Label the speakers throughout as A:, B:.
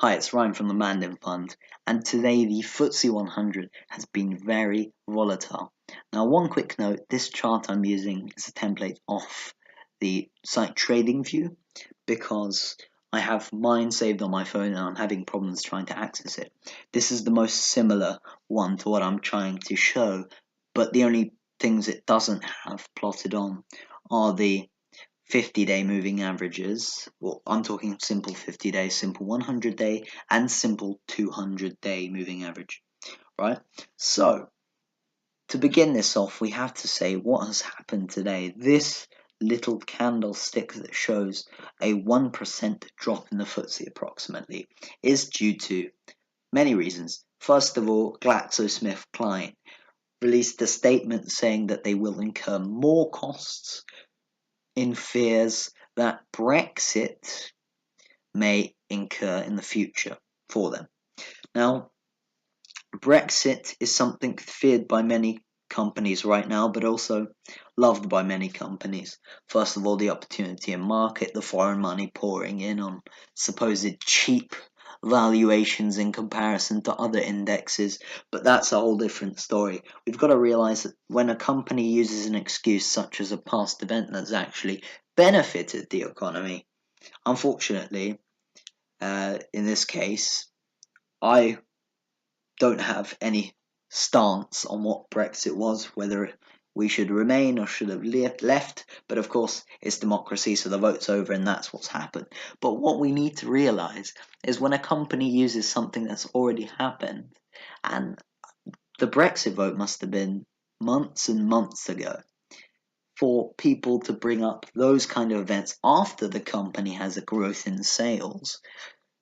A: Hi, it's Ryan from the Mandan Fund, and today the FTSE 100 has been very volatile. Now, one quick note, this chart I'm using is a template off the site TradingView because I have mine saved on my phone and I'm having problems trying to access it. This is the most similar one to what I'm trying to show, but the only things it doesn't have plotted on are the 50-day moving averages. Well, I'm talking simple 50-day, simple 100-day, and simple 200-day moving average, right? So, to begin this off, we have to say what has happened today. This little candlestick that shows a 1% drop in the FTSE approximately is due to many reasons. First of all, GlaxoSmithKline released a statement saying that they will incur more costs in fears that Brexit may incur in the future for them. Now, Brexit is something feared by many companies right now, but also loved by many companies. First of all, the opportunity in market, the foreign money pouring in on supposed cheap valuations in comparison to other indexes, but that's a whole different story. We've got to realize that when a company uses an excuse such as a past event that's actually benefited the economy, unfortunately, in this case, I don't have any stance on what Brexit was, whether we should remain or should have left, but of course it's democracy, so the vote's over and that's what's happened. But what we need to realise is when a company uses something that's already happened, and the Brexit vote must have been months and months ago, for people to bring up those kind of events after the company has a growth in sales,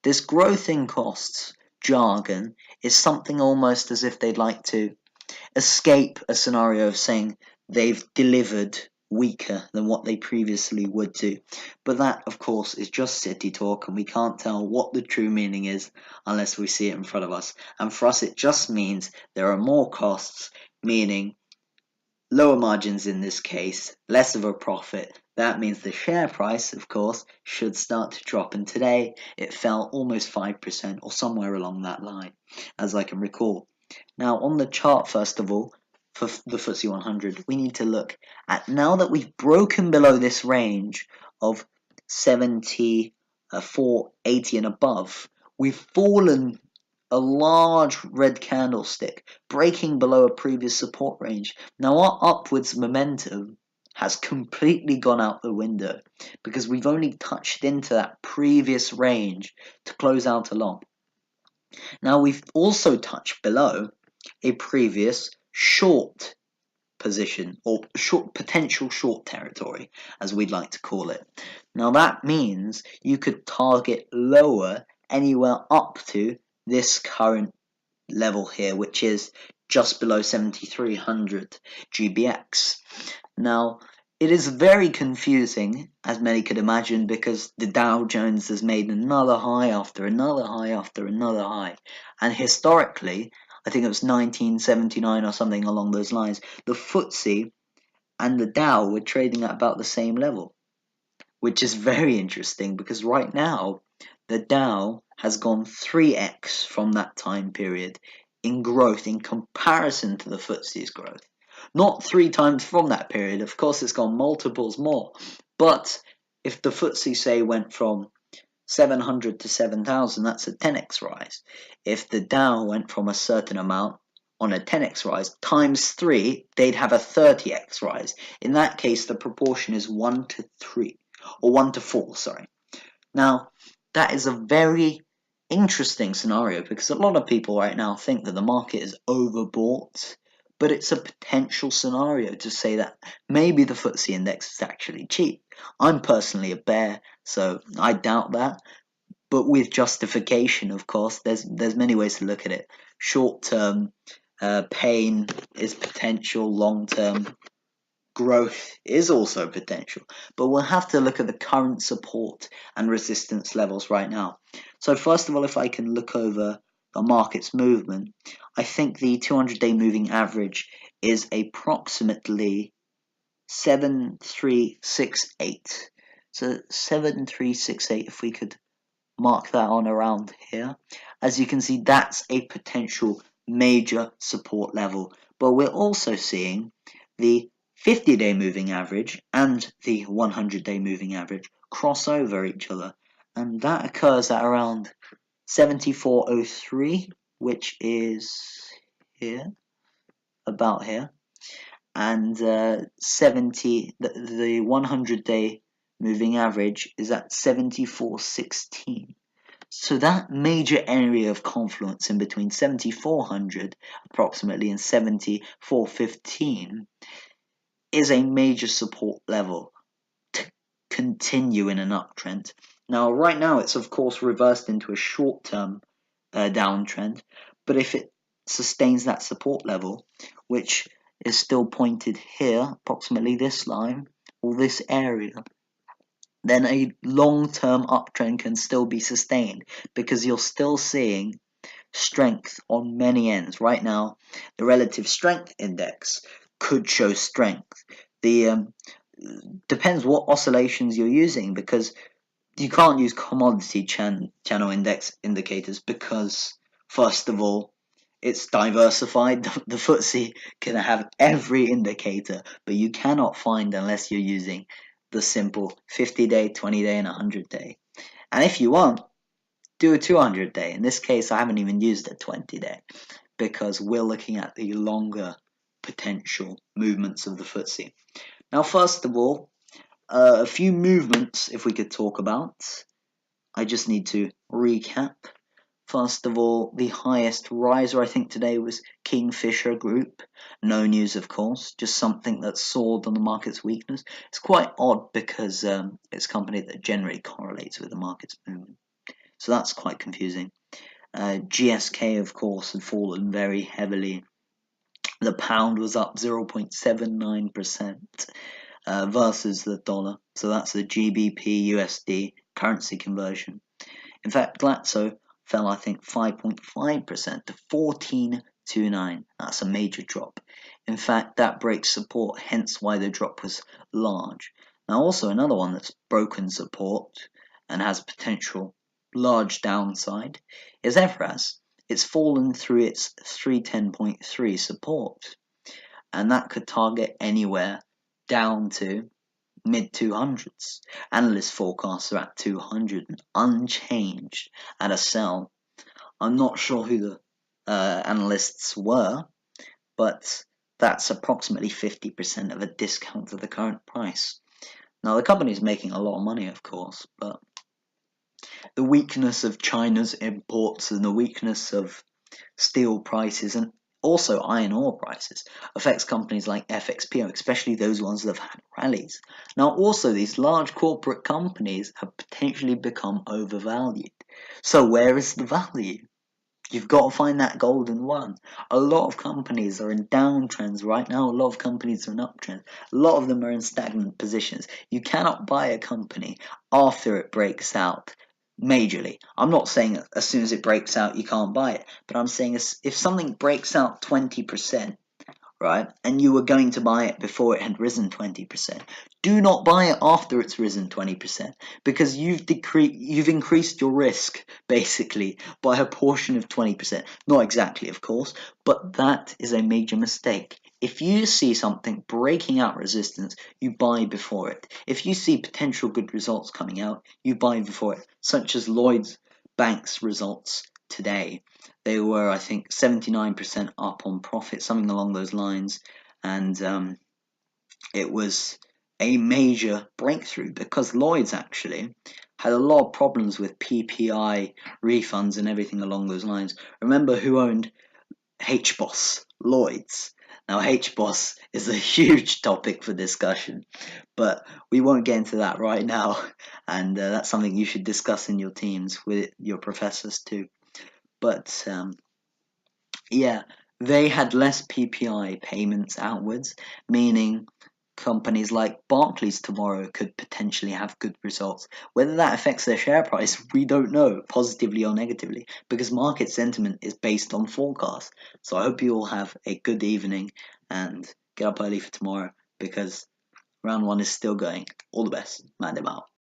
A: this growth in costs jargon is something almost as if they'd like to escape a scenario of saying they've delivered weaker than what they previously would do. But that, of course, is just city talk, and we can't tell what the true meaning is unless we see it in front of us. And for us, it just means there are more costs, meaning lower margins in this case, less of a profit. That means the share price, of course, should start to drop. And today it fell almost 5% or somewhere along that line, as I can recall. Now, on the chart, first of all, for the FTSE 100, we need to look at now that we've broken below this range of 74, 80 and above, we've fallen a large red candlestick, breaking below a previous support range. Now our upwards momentum has completely gone out the window because we've only touched into that previous range to close out along. Now we've also touched below a previous short position or potential short territory, as we'd like to call it. Now that means you could target lower anywhere up to this current level here, which is just below 7300 GBX. Now, it is very confusing, as many could imagine, because the Dow Jones has made another high after another high after another high. And historically, I think it was 1979 or something along those lines, the FTSE and the Dow were trading at about the same level, which is very interesting because right now, the Dow has gone 3x from that time period in growth in comparison to the FTSE's growth. Not 3 times from that period, of course it's gone multiples more, but if the FTSE, say, went from 700 to 7,000, that's a 10x rise. If the Dow went from a certain amount on a 10x rise times 3, they'd have a 30x rise. In that case, the proportion is 1 to 3, or 1 to 4, sorry. Now, that is a very interesting scenario because a lot of people right now think that the market is overbought, but it's a potential scenario to say that maybe the FTSE index is actually cheap. I'm personally a bear, so I doubt that, but with justification, of course. There's many ways to look at it. Short-term pain is potential, long-term growth is also potential, but we'll have to look at the current support and resistance levels right now. So first of all, if I can look over the market's movement, I think the 200-day moving average is approximately 7368. So 7368, if we could mark that on around here. As you can see, that's a potential major support level. But we're also seeing the 50-day moving average and the 100-day moving average cross over each other. And that occurs at around 74.03, which is here, about here. And the 100-day moving average is at 74.16. So that major area of confluence in between 7400 approximately and 7415 is a major support level to continue in an uptrend. Now, right now, it's of course reversed into a short-term downtrend, but if it sustains that support level, which is still pointed here, approximately this line, or this area, then a long-term uptrend can still be sustained because you're still seeing strength on many ends. Right now, the relative strength index could show strength. The depends what oscillations you're using, because you can't use commodity channel index indicators because, first of all, it's diversified. The FTSE can have every indicator, but you cannot find unless you're using the simple 50-day, 20-day, and 100-day. And if you want, do a 200-day. In this case, I haven't even used a 20-day because we're looking at the longer potential movements of the FTSE. Now, first of all, a few movements, if we could talk about. I just need to recap. First of all, the highest riser I think today was Kingfisher Group. No news, of course, just something that soared on the market's weakness. It's quite odd because it's a company that generally correlates with the market's movement. So that's quite confusing. GSK, of course, had fallen very heavily. The pound was up 0.79% versus the dollar. So that's the GBP USD currency conversion. In fact, Glaxo fell, I think, 5.5% to 14.29. That's a major drop. In fact, that breaks support, hence why the drop was large. Now, also another one that's broken support and has potential large downside is Evraz. It's fallen through its 310.3 support, and that could target anywhere down to mid 200s. Analyst forecasts are at 200 unchanged at a sell. I'm not sure who the analysts were, but that's approximately 50% of a discount to the current price. Now, the company is making a lot of money, of course, but the weakness of China's imports and the weakness of steel prices and also iron ore prices affects companies like FXPO, especially those ones that have had rallies. Now, also, these large corporate companies have potentially become overvalued. So where is the value? You've got to find that golden one. A lot of companies are in downtrends right now. A lot of companies are in uptrends. A lot of them are in stagnant positions. You cannot buy a company after it breaks out majorly. I'm not saying as soon as it breaks out you can't buy it, but I'm saying if something breaks out 20%, right, and you were going to buy it before it had risen 20%, do not buy it after it's risen 20% because you've increased your risk basically by a portion of 20%. Not exactly, of course, but that is a major mistake. If you see something breaking out resistance, you buy before it. If you see potential good results coming out, you buy before it, such as Lloyds Bank's results today. They were, I think, 79% up on profit, something along those lines, and it was a major breakthrough because Lloyds actually had a lot of problems with PPI refunds and everything along those lines. Remember who owned HBOS? Lloyds. Now, HBOS is a huge topic for discussion, but we won't get into that right now, and that's something you should discuss in your teams with your professors too. But yeah, they had less PPI payments outwards, meaning companies like Barclays tomorrow could potentially have good results. Whether that affects their share price, we don't know, positively or negatively, because market sentiment is based on forecasts. So I hope you all have a good evening and get up early for tomorrow because round one is still going. All the best. Man them out.